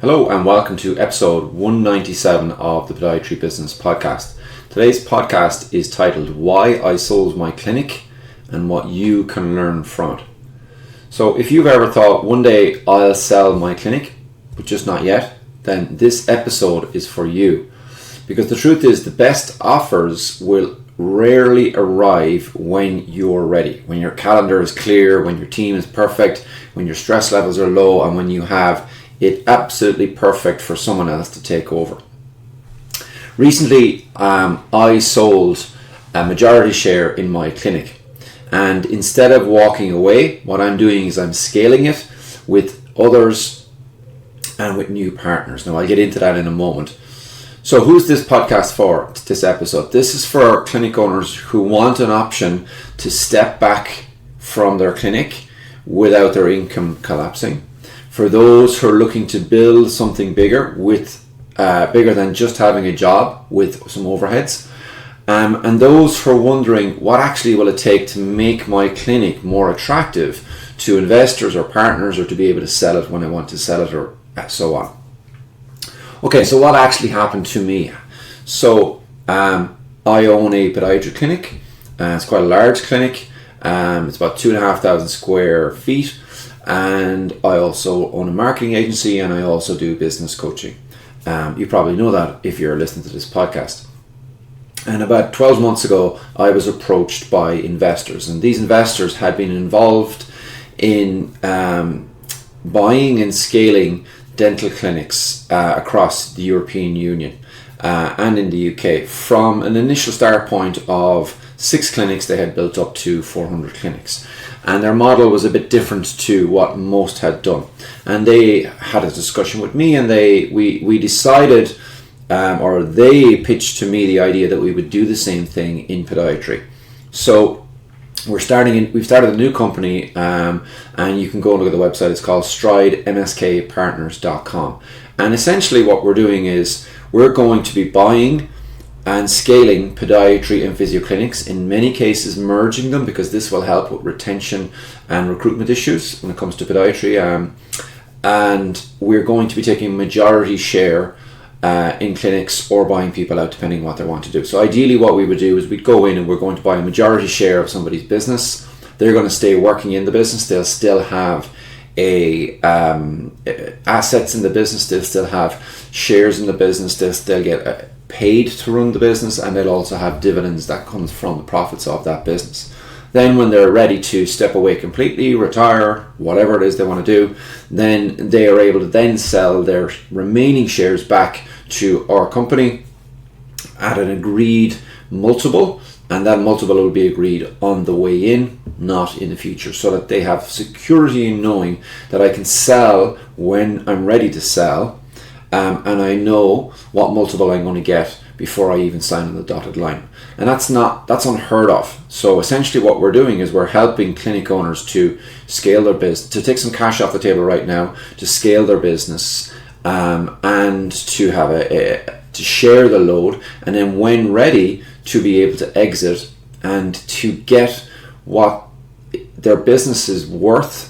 Hello and welcome to episode 197 of the Podiatry Business Podcast. Today's podcast is titled Why I Sold My Clinic and What You Can Learn From It. So if you've ever thought one day I'll sell my clinic, but just not yet, then this episode is for you. Because the truth is the best offers will rarely arrive when you're ready, when your calendar is clear, when your team is perfect, when your stress levels are low, and when you have it absolutely perfect for someone else to take over. Recently, I sold a majority share in my clinic, and instead of walking away, what I'm doing is I'm scaling it with others and with new partners. Now I'll get into that in a moment. So who's this podcast for, this episode? This is for clinic owners who want an option to step back from their clinic without their income collapsing. For those who are looking to build something bigger bigger than just having a job with some overheads, and those who are wondering what actually will it take to make my clinic more attractive to investors or partners, or to be able to sell it when I want to sell it, or so on. Okay, so what actually happened to me? So I own a podiatry clinic. It's quite a large clinic. It's about 2,500 square feet. And I also own a marketing agency, and I also do business coaching. You probably know that if you're listening to this podcast. And about 12 months ago, I was approached by investors, and these investors had been involved in buying and scaling dental clinics across the European Union and in the UK. From an initial start point of 6 clinics, they had built up to 400 clinics. And their model was a bit different to what most had done. And they had a discussion with me, and we decided, or they pitched to me the idea that we would do the same thing in podiatry. So we've started a new company, and you can go and look at the website. It's called stridemskpartners.com. And essentially what we're doing is we're going to be buying and scaling podiatry and physio clinics, in many cases merging them, because this will help with retention and recruitment issues when it comes to podiatry. And we're going to be taking a majority share in clinics, or buying people out depending on what they want to do. So ideally what we would do is we'd go in and we're going to buy a majority share of somebody's business. They're going to stay working in the business. They'll still have assets in the business. They'll still have shares in the business. They'll get paid to run the business, and they'll also have dividends that comes from the profits of that business. Then when they're ready to step away completely, retire, whatever it is they want to do, then they are able to then sell their remaining shares back to our company at an agreed multiple, and that multiple will be agreed on the way in, not in the future, so that they have security in knowing that I can sell when I'm ready to sell. And I know what multiple I'm going to get before I even sign on the dotted line. And that's unheard of. So essentially what we're doing is we're helping clinic owners to scale their business, to take some cash off the table right now, to scale their business, and to have to share the load, and then when ready to be able to exit and to get what their business is worth,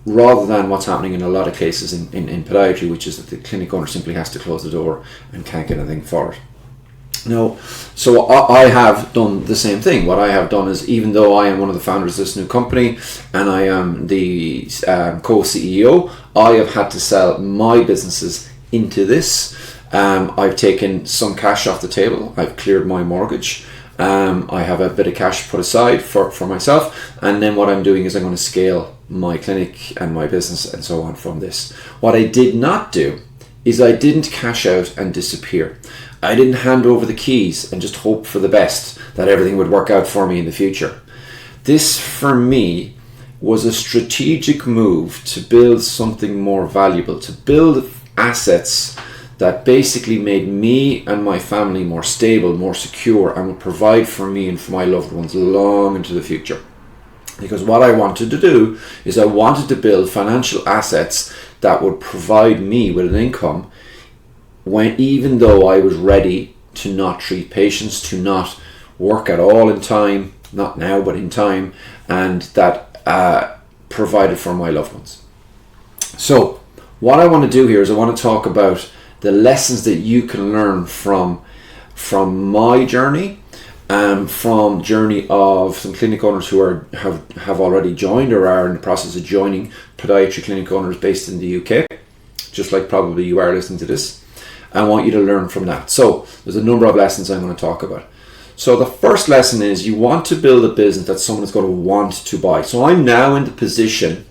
rather than what's happening in a lot of cases in podiatry, which is that the clinic owner simply has to close the door and can't get anything for it. No, so I have done the same thing. What I have done is, even though I am one of the founders of this new company and I am the co-CEO, I have had to sell my businesses into this. I've taken some cash off the table. I've cleared my mortgage. I have a bit of cash put aside for myself, and then what I'm doing is I'm going to scale my clinic and my business and so on from this. What I did not do is I didn't cash out and disappear. I didn't hand over the keys and just hope for the best, that everything would work out for me in the future. This, for me, was a strategic move to build something more valuable, to build assets that basically made me and my family more stable, more secure, and would provide for me and for my loved ones long into the future. Because what I wanted to do is I wanted to build financial assets that would provide me with an income even though I was ready to not treat patients, to not work at all in time, not now but in time, and that provided for my loved ones. So what I want to do here is I want to talk about the lessons that you can learn from my journey, from journey of some clinic owners who have already joined or are in the process of joining, podiatry clinic owners based in the UK, just like probably you are listening to this. I want you to learn from that. So there's a number of lessons I'm going to talk about. So the first lesson is you want to build a business that someone is going to want to buy. So I'm now in the position,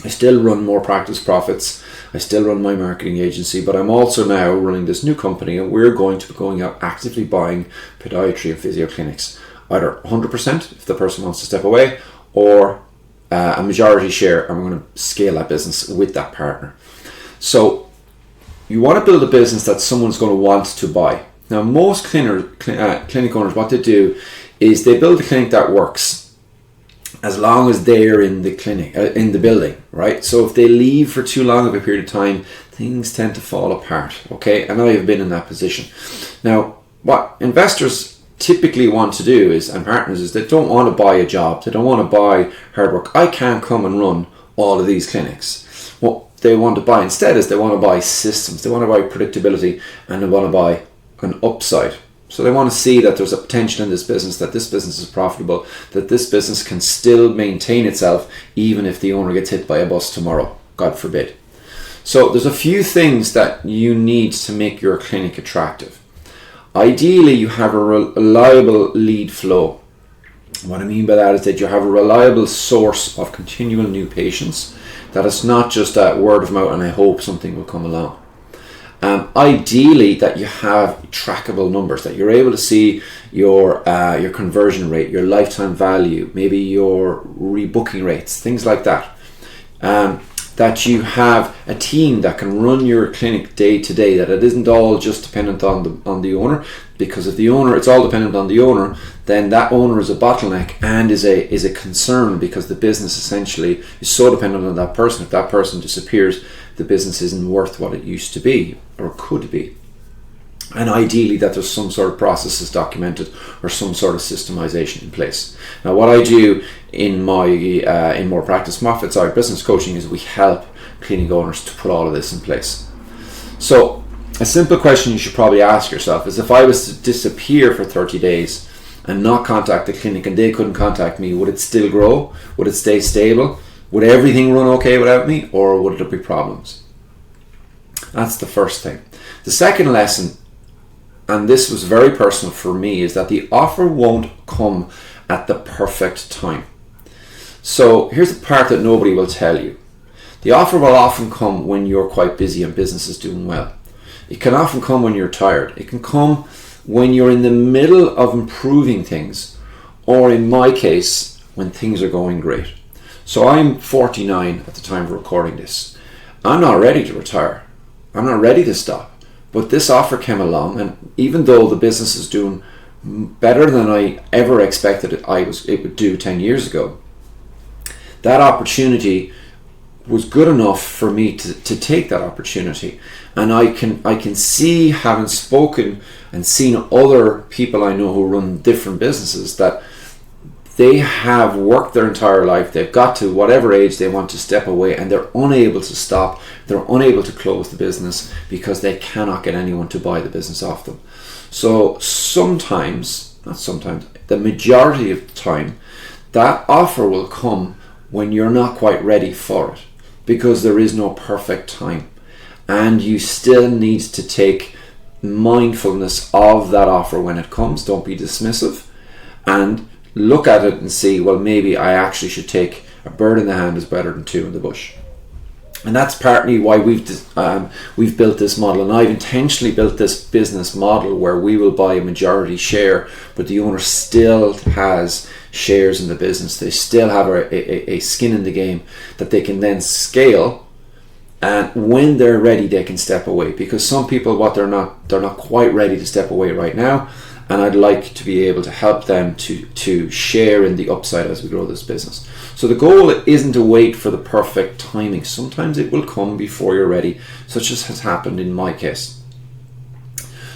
I still run More Practice Profits, I still run my marketing agency, but I'm also now running this new company, and we're going to be going out actively buying podiatry and physio clinics, either 100% if the person wants to step away, or a majority share, and we're going to scale that business with that partner. So you want to build a business that someone's going to want to buy. Now, most clinic owners, what they do is they build a clinic that works as long as they're in the clinic, in the building, right? So if they leave for too long of a period of time, things tend to fall apart, okay? And I have been in that position. Now, what investors typically want to do is, and partners, is they don't want to buy a job. They don't want to buy hard work. I can't come and run all of these clinics. What they want to buy instead is they want to buy systems. They want to buy predictability, and they want to buy an upside. So they want to see that there's a potential in this business, that this business is profitable, that this business can still maintain itself even if the owner gets hit by a bus tomorrow, God forbid. So there's a few things that you need to make your clinic attractive. Ideally, you have a reliable lead flow. What I mean by that is that you have a reliable source of continual new patients, that it's not just a word of mouth and I hope something will come along. Ideally, that you have trackable numbers, that you're able to see your conversion rate, your lifetime value, maybe your rebooking rates, things like that. That you have a team that can run your clinic day to day, that it isn't all just dependent on the owner, because if it's all dependent on the owner, then that owner is a bottleneck and is a concern, because the business essentially is so dependent on that person. If that person disappears, the business isn't worth what it used to be or could be. And ideally that there's some sort of processes documented or some sort of systemization in place. Now, what I do in my in More Practice Profits, our business coaching, is we help clinic owners to put all of this in place. So a simple question you should probably ask yourself is, if I was to disappear for 30 days and not contact the clinic and they couldn't contact me, would it still grow? Would it stay stable? Would everything run okay without me, or would there be problems? That's the first thing. The second lesson, and this was very personal for me, is that the offer won't come at the perfect time. So here's the part that nobody will tell you. The offer will often come when you're quite busy and business is doing well. It can often come when you're tired. It can come when you're in the middle of improving things, or in my case, when things are going great. So I'm 49 at the time of recording this. I'm not ready to retire. I'm not ready to stop. But this offer came along, and even though the business is doing better than I ever expected it would do 10 years ago, that opportunity was good enough for me to take that opportunity. And I can see, having spoken and seen other people I know who run different businesses, that they have worked their entire life, they've got to whatever age they want to step away, and they're unable to stop, they're unable to close the business because they cannot get anyone to buy the business off them. So the majority of the time, that offer will come when you're not quite ready for it, because there is no perfect time. And you still need to take mindfulness of that offer when it comes. Don't be dismissive, and look at it and see, well, maybe I actually should take a bird in the hand is better than two in the bush. And that's partly why we've built this model, and I've intentionally built this business model where we will buy a majority share, but the owner still has shares in the business. They still have a skin in the game that they can then scale, and when they're ready they can step away, because some people, they're not quite ready to step away right now, and I'd like to be able to help them to share in the upside as we grow this business. So the goal isn't to wait for the perfect timing. Sometimes it will come before you're ready, such as has happened in my case.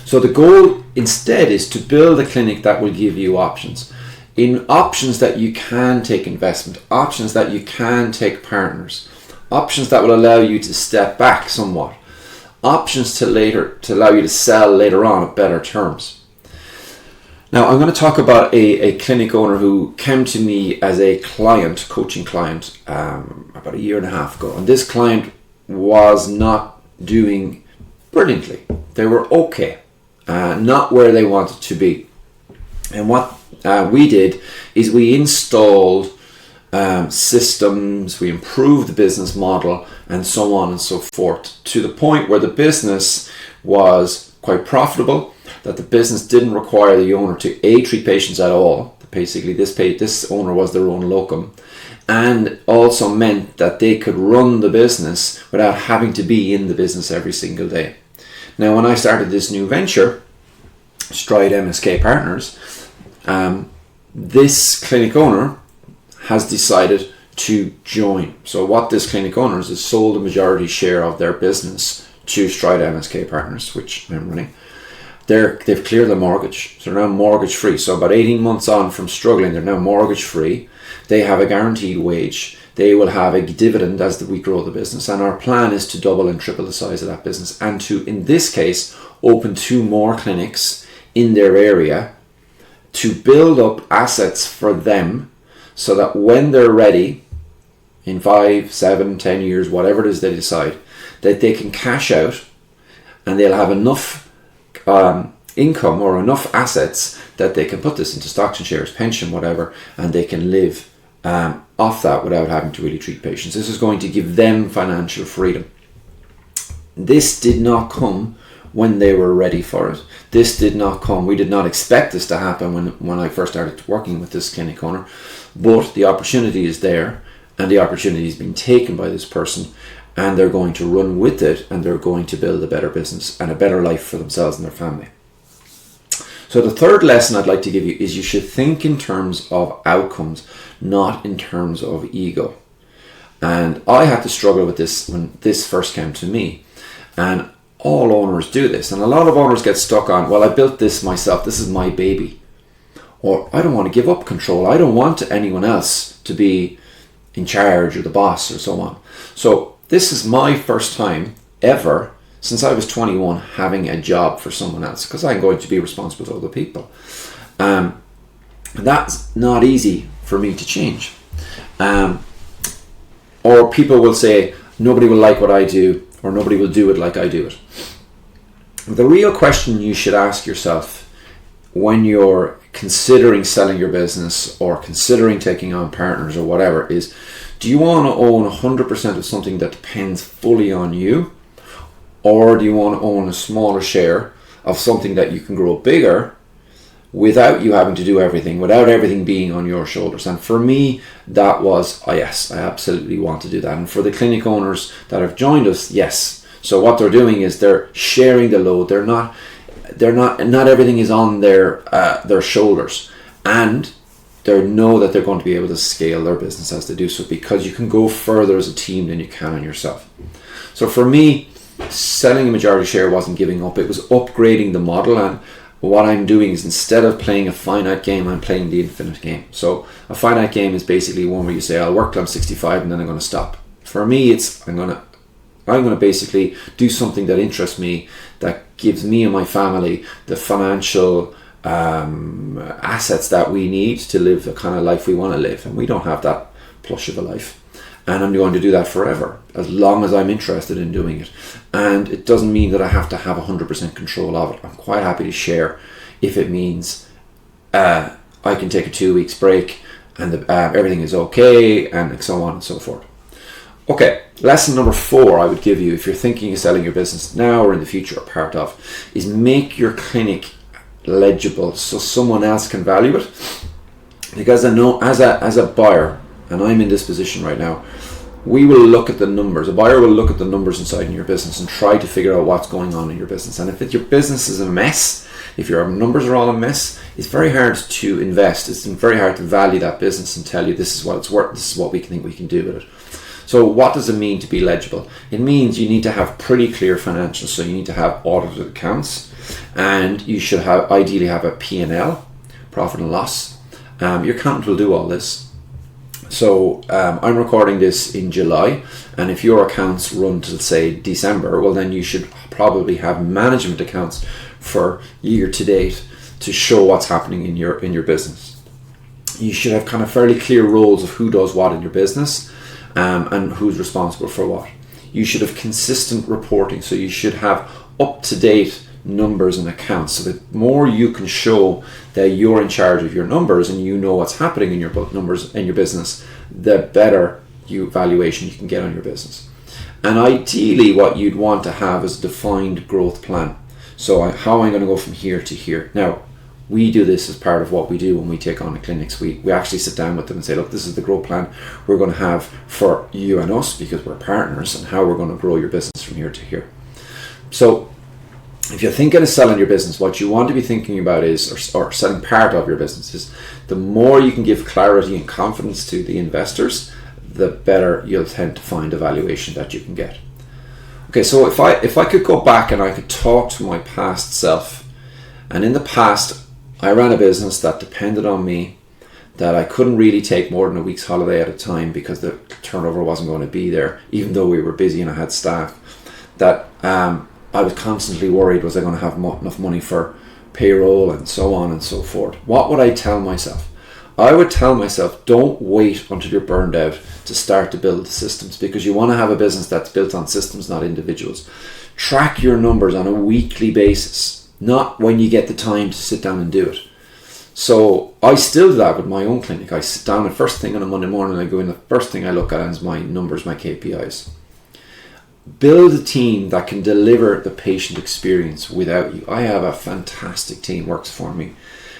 So the goal instead is to build a clinic that will give you options. In options that you can take investment, options that you can take partners, options that will allow you to step back somewhat, options to allow you to sell later on at better terms. Now, I'm going to talk about a clinic owner who came to me as a client, coaching client, about a year and a half ago. And this client was not doing brilliantly. They were okay, not where they wanted to be. And what we did is we installed systems, we improved the business model, and so on and so forth, to the point where the business was quite profitable, that the business didn't require the owner to treat patients at all. Basically, this owner was their own locum, and also meant that they could run the business without having to be in the business every single day. Now, when I started this new venture, Stride MSK Partners, this clinic owner has decided to join. So what this clinic owner is sold a majority share of their business to Stride MSK Partners, which I'm running. They've cleared the mortgage, so they're now mortgage free. So about 18 months on from struggling, they're now mortgage free. They have a guaranteed wage. They will have a dividend as we grow the business. And our plan is to double and triple the size of that business, and to, in this case, open 2 more clinics in their area to build up assets for them, so that when they're ready, in 5, 7, 10 years, whatever it is they decide, that they can cash out and they'll have enough income or enough assets that they can put this into stocks and shares, pension, whatever, and they can live off that without having to really treat patients. This is going to give them financial freedom. This did not come when they were ready for it. This did not come, we did not expect this to happen when I first started working with this clinic owner, but the opportunity is there, and the opportunity is being taken by this person, and they're going to run with it, and they're going to build a better business and a better life for themselves and their family. So the third lesson I'd like to give you is you should think in terms of outcomes, not in terms of ego. And I had to struggle with this when this first came to me. And all owners do this. And a lot of owners get stuck on, well, I built this myself, this is my baby. Or I don't want to give up control. I don't want anyone else to be in charge or the boss or so on. So this is my first time ever since I was 21 having a job for someone else, because I'm going to be responsible to other people. That's not easy for me to change. Or people will say, nobody will like what I do, or nobody will do it like I do it. The real question you should ask yourself when you're considering selling your business or considering taking on partners or whatever is, do you want to own 100% of something that depends fully on you? Or do you want to own a smaller share of something that you can grow bigger without you having to do everything, without everything being on your shoulders? And for me, that was, yes, I absolutely want to do that. And for the clinic owners that have joined us, yes. So what they're doing is they're sharing the load. Not everything is on their shoulders, and they know that they're going to be able to scale their business as they do so, because you can go further as a team than you can on yourself. So for me, selling a majority share wasn't giving up, it was upgrading the model. And what I'm doing is, instead of playing a finite game, I'm playing the infinite game. So a finite game is basically one where you say, I'll work till I'm 65 and then I'm going to stop. For me, it's I'm going to basically do something that interests me, that gives me and my family the financial assets that we need to live the kind of life we want to live. And we don't have that plush of a life. And I'm going to do that forever, as long as I'm interested in doing it. And it doesn't mean that I have to have 100% control of it. I'm quite happy to share if it means I can take a 2 weeks break and everything is okay, and so on and so forth. Okay, lesson number 4 I would give you, if you're thinking of selling your business now or in the future or part of, is make your clinic legible so someone else can value it. Because I know as a buyer, and I'm in this position right now, we will look at the numbers. A buyer will look at the numbers inside in your business and try to figure out what's going on in your business. And if your business is a mess, if your numbers are all a mess, it's very hard to invest. It's very hard to value that business and tell you this is what it's worth, this is what we think we can do with it. So what does it mean to be legible? It means you need to have pretty clear financials. So you need to have audited accounts, and you should ideally have a P&L, profit and loss. Your accountant will do all this. So I'm recording this in July, and if your accounts run to, say, December, well, then you should probably have management accounts for year to date to show what's happening in your business. You should have kind of fairly clear roles of who does what in your business, and who's responsible for what. You should have consistent reporting, so you should have up-to-date numbers and accounts. So the more you can show that you're in charge of your numbers and you know what's happening in your numbers in your business, the better valuation you can get on your business. And ideally, what you'd want to have is a defined growth plan. So how I'm going to go from here to here. Now, we do this as part of what we do when we take on the clinics. We actually sit down with them and say, look, this is the growth plan we're going to have for you and us, because we're partners, and how we're going to grow your business from here to here. So if you're thinking of selling your business, what you want to be thinking about is, or selling part of your business, is the more you can give clarity and confidence to the investors, the better you'll tend to find a valuation that you can get. Okay, so if I could go back and I could talk to my past self, and in the past I ran a business that depended on me, that I couldn't really take more than a week's holiday at a time because the turnover wasn't going to be there, even though we were busy and I had staff, that I was constantly worried, was I going to have enough money for payroll and so on and so forth. What would I tell myself? I would tell myself, don't wait until you're burned out to start to build the systems, because you want to have a business that's built on systems, not individuals. Track your numbers on a weekly basis, not when you get the time to sit down and do it. So I still do that with my own clinic. I sit down the first thing on a Monday morning, I go in, the first thing I look at is my numbers, my KPIs. Build a team that can deliver the patient experience without you. I have a fantastic team works for me.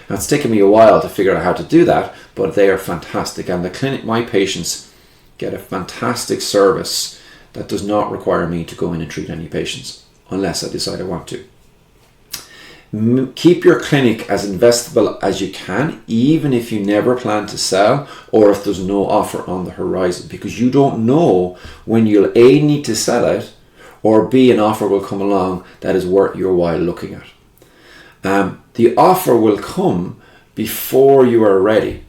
Now, it's taken me a while to figure out how to do that, but they are fantastic. And the clinic, my patients get a fantastic service that does not require me to go in and treat any patients, unless I decide I want to. Keep your clinic as investable as you can, even if you never plan to sell, or if there's no offer on the horizon, because you don't know when you'll A, need to sell it, or B, an offer will come along that is worth your while looking at. The offer will come before you are ready,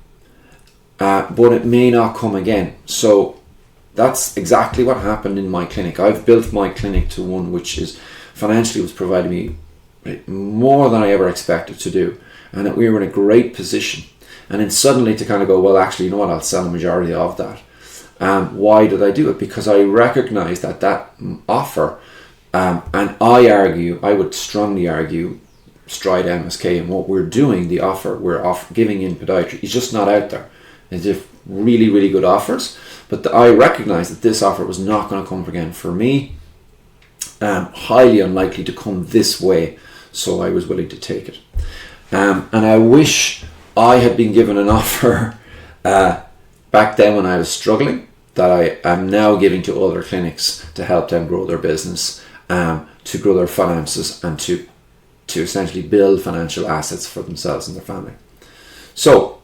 but it may not come again. So that's exactly what happened in my clinic. I've built my clinic to one which is financially was providing me more than I ever expected to do, and that we were in a great position. And then suddenly to kind of go, well, actually, you know what, I'll sell the majority of that. Why did I do it? Because I recognized that offer, and I would strongly argue, Stride MSK and what we're doing, the offer we're giving in podiatry is just not out there. It's just really, really good offers, but I recognized that this offer was not going to come again for me, highly unlikely to come this way. So I was willing to take it. And I wish I had been given an offer back then when I was struggling, that I am now giving to other clinics to help them grow their business, to grow their finances, and to essentially build financial assets for themselves and their family. So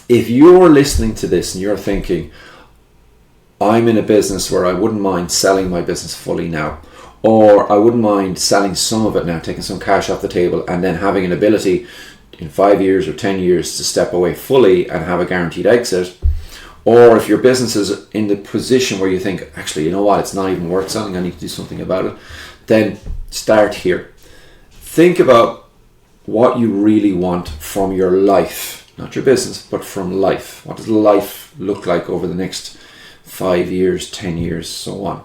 if you're listening to this and you're thinking, I'm in a business where I wouldn't mind selling my business fully now, or I wouldn't mind selling some of it now, taking some cash off the table, and then having an ability in 5 years or 10 years to step away fully and have a guaranteed exit. Or if your business is in the position where you think, actually, you know what, it's not even worth selling, I need to do something about it, then start here. Think about what you really want from your life, not your business, but from life. What does life look like over the next 5 years, 10 years, so on?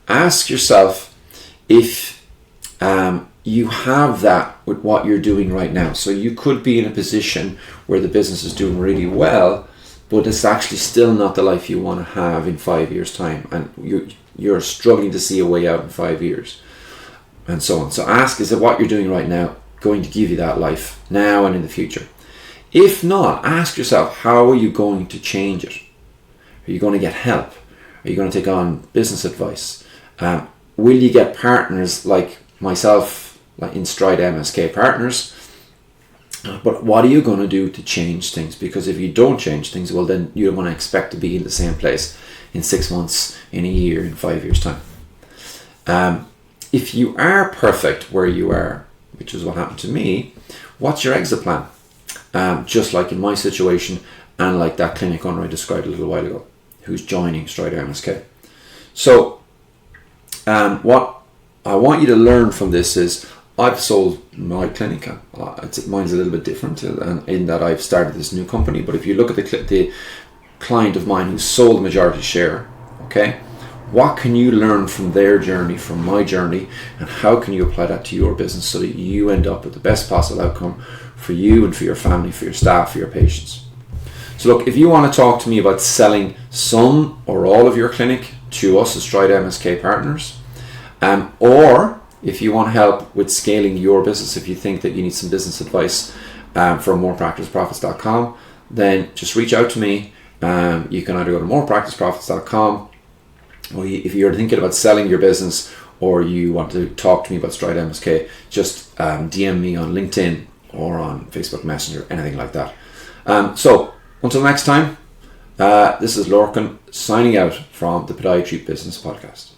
Ask yourself if you have that with what you're doing right now. So you could be in a position where the business is doing really well, but it's actually still not the life you want to have in 5 years' time, and you're struggling to see a way out in 5 years, and so on. So ask, is it what you're doing right now going to give you that life now and in the future? If not, ask yourself, how are you going to change it? Are you going to get help? Are you going to take on business advice? Will you get partners like myself, like in Stride MSK partners? But what are you going to do to change things? Because if you don't change things, well, then you're going to expect to be in the same place in 6 months, in a year, in 5 years' time. If you are perfect where you are, which is what happened to me, what's your exit plan? Just like in my situation, and like that clinic owner I described a little while ago, who's joining Strider MSK. So what I want you to learn from this is, I've sold my clinic. Mine's a little bit different in that I've started this new company. But if you look at the client of mine who sold the majority share, okay, what can you learn from their journey, from my journey, and how can you apply that to your business so that you end up with the best possible outcome for you and for your family, for your staff, for your patients? So look, if you want to talk to me about selling some or all of your clinic to us as Strider MSK partners, or if you want help with scaling your business, if you think that you need some business advice from morepracticeprofits.com, then just reach out to me. You can either go to morepracticeprofits.com, or if you're thinking about selling your business or you want to talk to me about Strider MSK, just DM me on LinkedIn or on Facebook Messenger, anything like that. So until next time, this is Lorcan signing out from the Podiatry Business Podcast.